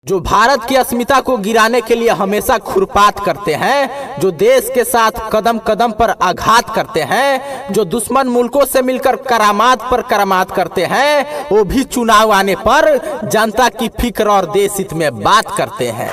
जो भारत की अस्मिता को गिराने के लिए हमेशा खुरपात करते हैं, जो देश के साथ कदम कदम पर आघात करते हैं, जो दुश्मन मुल्कों से मिलकर करामात पर करामात करते हैं, वो भी चुनाव आने पर जनता की फिक्र और देश हित में बात करते हैं।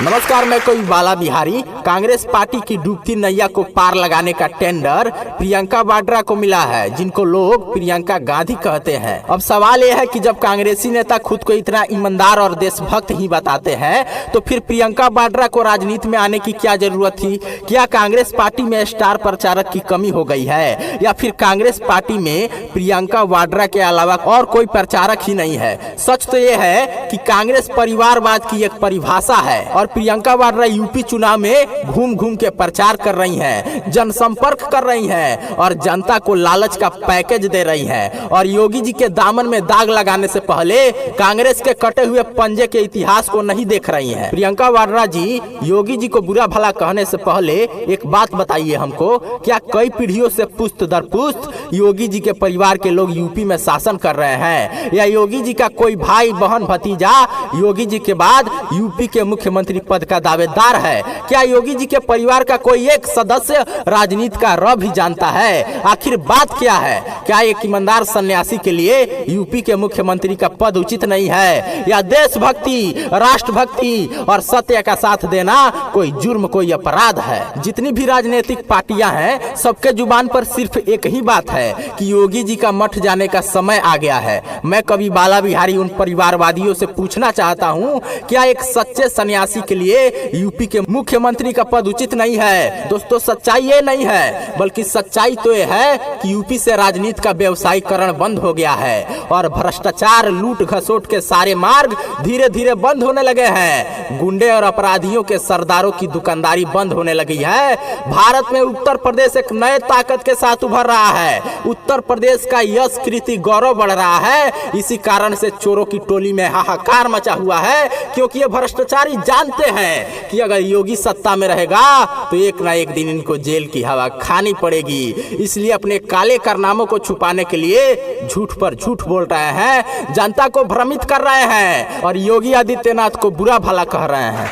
नमस्कार, मैं कोई बाला बिहारी। कांग्रेस पार्टी की डूबती नैया को पार लगाने का टेंडर प्रियंका वाड्रा को मिला है, जिनको लोग प्रियंका गांधी कहते हैं। अब सवाल यह है कि जब कांग्रेसी नेता खुद को इतना ईमानदार और देशभक्त ही बताते हैं, तो फिर प्रियंका वाड्रा को राजनीति में आने की क्या जरूरत थी? क्या कांग्रेस पार्टी में स्टार प्रचारक की कमी हो गई है, या फिर कांग्रेस पार्टी में प्रियंका वाड्रा के अलावा और कोई प्रचारक ही नहीं है? सच तो यह है कि कांग्रेस परिवारवाद की एक परिभाषा है और प्रियंका वाड्रा यूपी चुनाव में घूम घूम के प्रचार कर रही हैं, जनसंपर्क कर रही हैं और जनता को लालच का पैकेज दे रही हैं। और योगी जी के दामन में दाग लगाने से पहले कांग्रेस के कटे हुए पंजे के इतिहास को नहीं देख रही हैं। प्रियंका वाड्रा जी, योगी जी को बुरा भला कहने से पहले एक बात बताइए हमको, क्या कई पीढ़ियों से पुश्त दर पुश्त योगी जी के परिवार के लोग यूपी में शासन कर रहे हैं, या योगी जी का कोई भाई बहन भतीजा योगी जी के बाद यूपी के मुख्यमंत्री पद का दावेदार है? क्या योगी जी के परिवार का कोई एक सदस्य राजनीति का र भी जानता है? आखिर बात क्या है? क्या एक ईमानदार सन्यासी के लिए यूपी के मुख्यमंत्री का पद उचित नहीं है, या देशभक्ति, राष्ट्रभक्ति और सत्य का साथ देना कोई जुर्म, कोई अपराध है? जितनी भी राजनीतिक पार्टियां हैं, सबके जुबान पर सिर्फ एक ही बात है कि योगी जी का मठ जाने का समय आ गया है। मैं कवि बाला बिहारी उन परिवारवादियों से पूछना चाहता हूं, क्या एक सच्चे सन्यासी के लिए यूपी के मुख्यमंत्री का पद उचित नहीं है? दोस्तों, सच्चाई ये नहीं है, बल्कि सच्चाई तो ये है कि यूपी से राजनीति का व्यवसायीकरण बंद हो गया है और भ्रष्टाचार, लूट घसोट के सारे मार्ग धीरे धीरे बंद होने लगे हैं। गुंडे और अपराधियों के सरदारों की दुकानदारी बंद होने लगी है। भारत में उत्तर प्रदेश एक नए ताकत के साथ उभर रहा है। उत्तर प्रदेश का यश, कीर्ति, गौरव बढ़ रहा है। इसी कारण से चोरों की टोली में हाहाकार मचा हुआ है, क्योंकि ये भ्रष्टाचारी जानते हैं कि अगर योगी सत्ता में रहेगा तो एक ना एक दिन इनको जेल की हवा खानी पड़ेगी। इसलिए अपने काले कारनामों को छुपाने के लिए झूठ पर झूठ बोल रहे हैं, जनता को भ्रमित कर रहे हैं और योगी आदित्यनाथ को बुरा भला कह रहे हैं।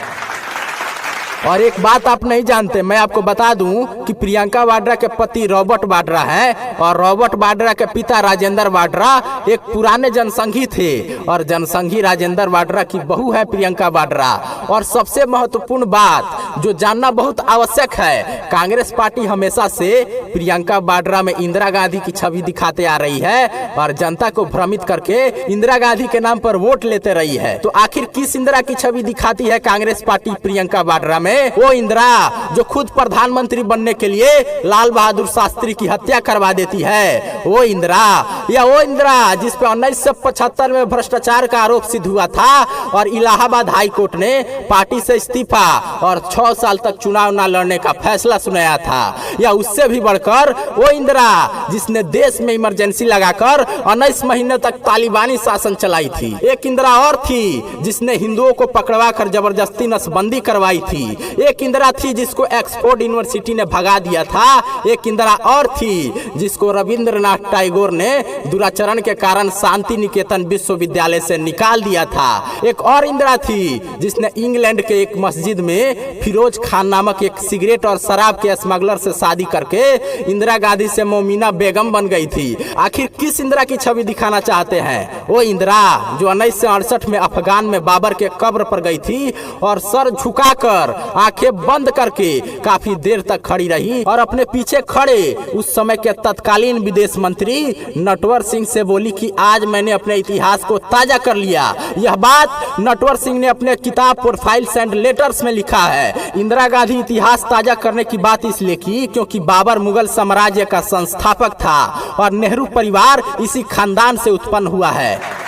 और एक बात आप नहीं जानते, मैं आपको बता दूं कि प्रियंका वाड्रा के पति रॉबर्ट वाड्रा हैं और रॉबर्ट वाड्रा के पिता राजेंद्र वाड्रा एक पुराने जनसंघी थे और जनसंघी राजेंद्र वाड्रा की बहू है प्रियंका वाड्रा। और सबसे महत्वपूर्ण बात जो जानना बहुत आवश्यक है, कांग्रेस पार्टी हमेशा से प्रियंका वाड्रा में इंदिरा गांधी की छवि दिखाते आ रही है और जनता को भ्रमित करके इंदिरा गांधी के नाम पर वोट लेते रही है। तो आखिर किस इंदिरा की छवि दिखाती है कांग्रेस पार्टी प्रियंका वाड्रा में? वो इंदिरा जो खुद प्रधानमंत्री बनने के लिए लाल बहादुर शास्त्री की हत्या करवा देती है, वो इंदिरा, या वो इंदिरा जिस पे 1975 में भ्रष्टाचार का आरोप सिद्ध हुआ था और इलाहाबाद हाई कोर्ट ने पार्टी से इस्तीफा और 6 साल तक चुनाव न लड़ने का फैसला सुनाया था? या उससे भी बढ़कर वो इंदिरा जिसने देश में इमरजेंसी लगाकर 19 महीने तक तालिबानी शासन चलाई थी? एक इंदिरा और थी जिसने हिंदुओं को पकड़वा कर जबरदस्ती नसबंदी करवाई थी। एक इंदिरा थी जिसको ऑक्सफोर्ड यूनिवर्सिटी ने भगा दिया था। एक इंदिरा और थी जिसको रविंद्रनाथ टैगोर ने दुराचरण के कारण शांति निकेतन विश्वविद्यालय से निकाल दिया था। एक और इंदिरा थी जिसने इंग्लैंड के एक मस्जिद में फिरोज खान नामक एक सिगरेट और शराब के स्मगलर से शादी करके इंदिरा गांधी से मोमिना बेगम बन गई थी। आखिर किस इंदिरा की छवि दिखाना चाहते हैं? वो इंदिरा जो 1968 में अफगान में बाबर के कब्र पर गई थी और सर झुकाकर आंखें बंद करके काफी देर तक खड़ी रही और अपने पीछे खड़े उस समय के तत्कालीन विदेश मंत्री नटवर सिंह से बोली कि आज मैंने अपने इतिहास को ताजा कर लिया। यह बात नटवर सिंह ने अपने किताब प्रोफाइल्स एंड लेटर्स में लिखा है। इंदिरा गांधी इतिहास ताजा करने की बात इसलिए की क्योंकि बाबर मुगल साम्राज्य का संस्थापक था और नेहरू परिवार इसी खानदान से उत्पन्न हुआ है।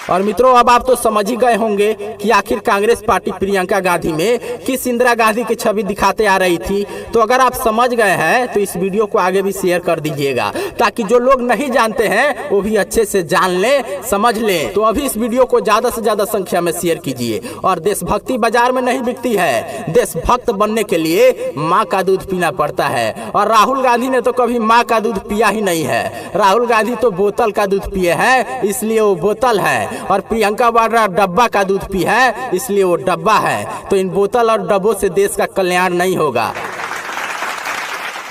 और मित्रों, अब आप तो समझ ही गए होंगे कि आखिर कांग्रेस पार्टी प्रियंका गांधी में किस इंदिरा गांधी की छवि दिखाते आ रही थी। तो अगर आप समझ गए हैं तो इस वीडियो को आगे भी शेयर कर दीजिएगा, ताकि जो लोग नहीं जानते हैं वो भी अच्छे से जान लें, समझ लें। तो अभी इस वीडियो को ज्यादा से ज्यादा संख्या में शेयर कीजिए। और देशभक्ति बाजार में नहीं बिकती है, देशभक्त बनने के लिए माँ का दूध पीना पड़ता है। और राहुल गांधी ने तो कभी माँ का दूध पिया ही नहीं है। राहुल गांधी तो बोतल का दूध पिए हैं, इसलिए वो बोतल है। और प्रियंका वाड्रा डब्बा का दूध पी है, इसलिए वो डब्बा है। तो इन बोतल और डब्बों से देश का कल्याण नहीं होगा।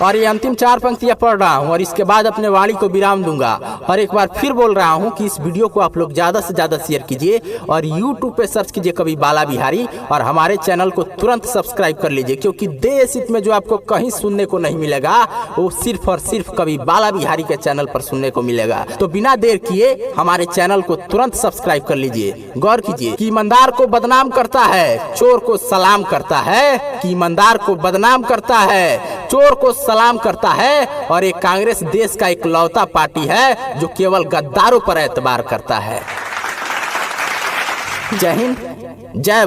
और ये अंतिम 4 पंक्तियां पढ़ रहा हूँ और इसके बाद अपने वाणी को विराम दूंगा। और एक बार फिर बोल रहा हूँ कि इस वीडियो को आप लोग ज्यादा से ज्यादा शेयर कीजिए और YouTube पे सर्च कीजिए कवि बाला बिहारी और हमारे चैनल को तुरंत सब्सक्राइब कर लीजिए, क्योंकि देश हित में जो आपको कहीं सुनने को नहीं मिलेगा वो सिर्फ और सिर्फ कवि बाला बिहारी के चैनल पर सुनने को मिलेगा। तो बिना देर किए हमारे चैनल को तुरंत सब्सक्राइब कर लीजिए। गौर कीजिए कि ईमानदार को बदनाम करता है, चोर को सलाम करता है, कि ईमानदार को बदनाम करता है, चोर को सलाम करता है। और एक कांग्रेस देश का इकलौता पार्टी है जो केवल गद्दारों पर एतबार करता है। जय हिंद, जय भारत।